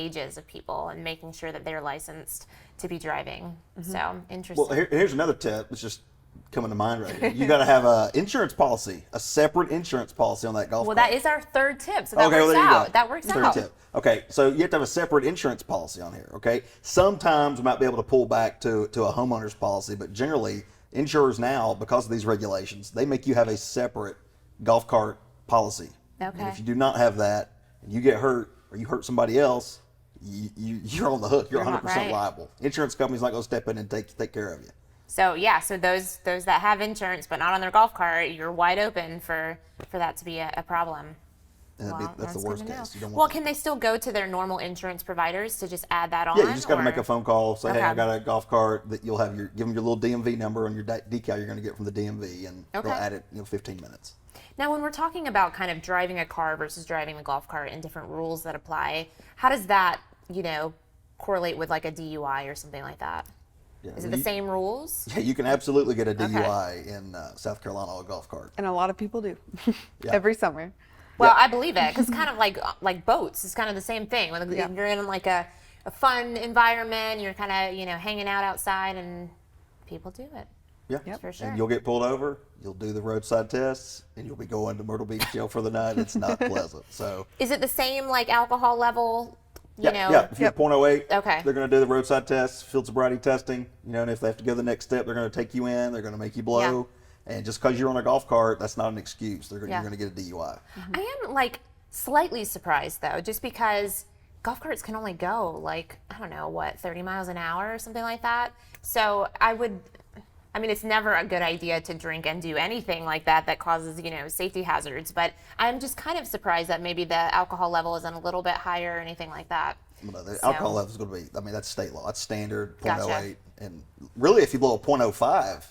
ages of people and making sure that they're licensed to be driving. So interesting. Well, here's another tip. It's just coming to mind right here. You got to have a insurance policy, a separate insurance policy on that golf cart. That is our third tip. So that Okay, well, works there you out. go. That works Third out. tip. Okay, so you have to have a separate insurance policy on here. Okay, sometimes we might be able to pull back to a homeowner's policy, but generally insurers now, because of these regulations, they make you have a separate golf cart policy. Okay. And if you do not have that, and you get hurt or you hurt somebody else, you're on the hook. You're 100% right. liable. Insurance company's not going to step in and take care of you. So so those that have insurance but not on their golf cart, you're wide open for that to be a problem. And that's the good worst to know. case. You don't Well, want can they still go to their normal insurance providers to just add that on? Yeah, you just got to make or- a phone call, say, hey, Okay. I got a golf cart that you'll have give them your little DMV number and your decal you're going to get from the DMV, and Okay. they'll add it 15 minutes. Now, when we're talking about kind of driving a car versus driving a golf cart and different rules that apply, how does that, correlate with like a DUI or something like that? Yeah, Is it the same rules? Yeah, you can absolutely get a DUI in South Carolina on a golf cart. And a lot of people do Yeah. every summer. Well, I believe it, because kind of like boats, it's kind of the same thing. When Yeah. you're in like a fun environment, you're kind of hanging out outside, and people do it. Yeah, For sure. And you'll get pulled over, you'll do the roadside tests, and you'll be going to Myrtle Beach jail for the night. It's not pleasant. So Is it the same like alcohol level? yeah, if you're Yep. 0.08, Okay. they're going to do the roadside tests, field sobriety testing, and if they have to go the next step, they're going to take you in, they're going to make you blow. And just because you're on a golf cart, that's not an excuse. You're going to get a DUI. I am like slightly surprised though, just because golf carts can only go like, I don't know, 30 miles an hour or something like that. So it's never a good idea to drink and do anything like that causes, safety hazards. But I'm just kind of surprised that maybe the alcohol level isn't a little bit higher or anything like that. Well, the So- alcohol level is going to be, that's state law. It's standard, 0.08. Gotcha. And really, if you blow a 0.05,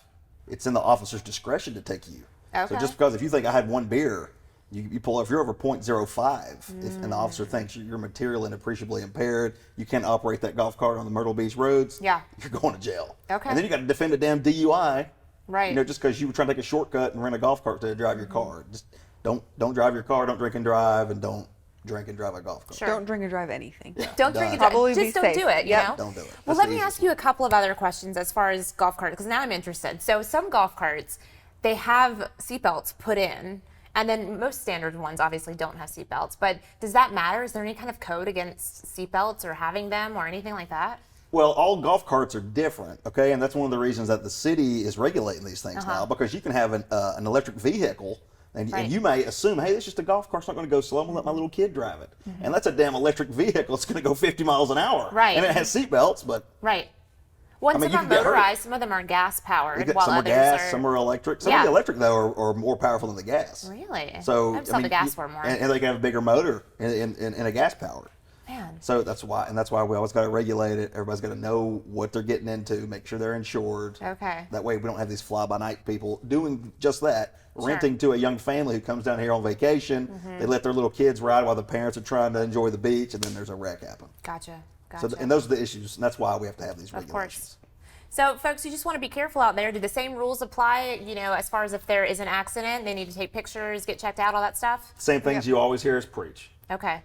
it's in the officer's discretion to take you. Okay. So just because if you think I had one beer, you pull, if you're over 0.05, and the officer thinks you're materially and appreciably impaired, you can't operate that golf cart on the Myrtle Beach roads, Yeah. you're going to jail. Okay. And then you got to defend a damn DUI. Right. Just because you were trying to take a shortcut and rent a golf cart to drive your car. Just don't drive your car, don't drink and drive, and don't drink and drive a golf cart. Sure. Don't drink and drive anything. Don't drink and Probably drive. be Just don't safe. do it, Yep. Don't do it. Well, That's let the me easiest ask you a couple of other questions as far as golf carts, because now I'm interested. So some golf carts, they have seatbelts put in, and then most standard ones obviously don't have seatbelts. But does that matter? Is there any kind of code against seatbelts or having them or anything like that? Well, all golf carts are different, okay? And that's one of the reasons that the city is regulating these things Uh-huh. now, because you can have an electric vehicle, and Right. you may assume, hey, it's just a golf cart, it's not going to go slow, I'm going to let my little kid drive it. And that's a damn electric vehicle, it's going to go 50 miles an hour. Mm-hmm. Right. And it has seatbelts, but Right. Well, and I mean, some you are can get hurt. motorized, some of them are gas powered, while some are others gas, are. some are electric. Some Yeah. of the electric, though, are more powerful than the gas. Really? So, I saw the gas were more. And they can have a bigger motor in a gas powered. Man. So that's why we always got to regulate it. Everybody's got to know what they're getting into, make sure they're insured. Okay. That way we don't have these fly-by-night people doing just that, renting to a young family who comes down here on vacation. Mm-hmm. They let their little kids ride while the parents are trying to enjoy the beach, and then there's a wreck happen. Gotcha. So, and those are the issues, and that's why we have to have these Of regulations. course. So, folks, you just want to be careful out there. Do the same rules apply, as far as if there is an accident, they need to take pictures, get checked out, all that stuff? Same things you always hear us preach. Okay.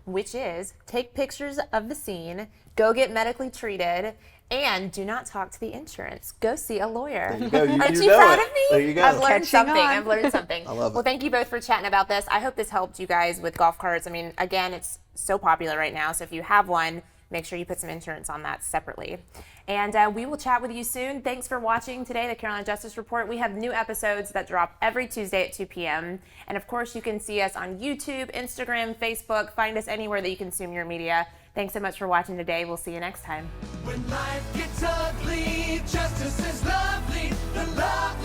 Which is take pictures of the scene, go get medically treated, and do not talk to the insurance. Go see a lawyer. There you go. Aren't You you know proud it. of me? There you go. I've learned Catching something. on. I've learned something. I love it. Well, thank you both for chatting about this. I hope this helped you guys with golf carts. I mean, again, it's so popular right now. So if you have one, make sure you put some insurance on that separately. And we will chat with you soon. Thanks for watching today, the Carolina Justice Report. We have new episodes that drop every Tuesday at 2 p.m. And of course, you can see us on YouTube, Instagram, Facebook. Find us anywhere that you consume your media. Thanks so much for watching today. We'll see you next time. When life gets ugly, justice is lovely. The love